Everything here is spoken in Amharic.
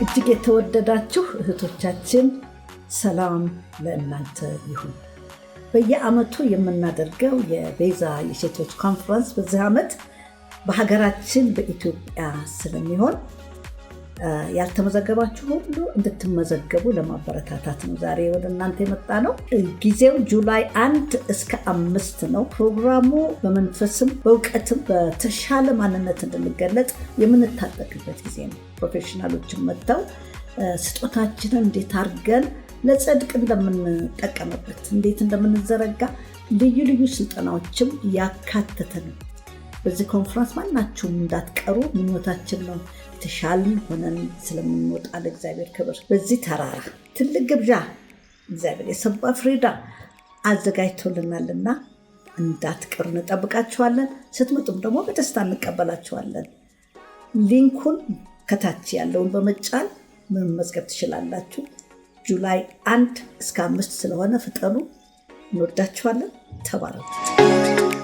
እጅግ የተወደዳችሁ እህቶቻችን ሰላም ለእናንተ ይሁን። በየዓመቱ የምናደርገው የቤዛ የሴቶች ኮንፈረንስ በዚህ ዓመት በሀገራችን በኢትዮጵያ ስለሚሆን ያልተመዘገባችሁ ሁሉ እንድትመዘገቡ ለማበረታታት ነው ዛሬ ወደ እናንተ የመጣ ነው። ጊዜው ጁላይ 1 እስከ 5 ነው። ፕሮግራሙ በመንፈስም በእውቀትም በተሻለ ማንነት እንድንገለጥ የምንታጠቅበት ጊዜ ነው። ፕሮፌሽናሎችን መጥተው ስጦታችንን እንዴት አድርገን ለጽድቅ እንደምንጠቀምበት እንዴት እንደምንዘረጋ ልዩ ልዩ ስልጠናዎችም ያካተተ ነው። በዚህ ኮንፈረንስ ማናችሁም እንዳትቀሩ ምኞታችን ነው። የተሻልን ሆነን ስለምንወጣ ለእግዚአብሔር ክብር በዚህ ተራራ ትልቅ ግብዣ እግዚአብሔር የሰባ ፍሪዳ አዘጋጅቶልናልና እንዳትቀሩ እንጠብቃችኋለን። ስትመጡም ደግሞ በደስታ እንቀበላችኋለን። ሊንኩን ከታች ያለውን በመጫን መመዝገብ ትችላላችሁ። ጁላይ 1 እስከ 5 ስለሆነ ፍጠኑ። እንወዳችኋለን። ተባረኩ።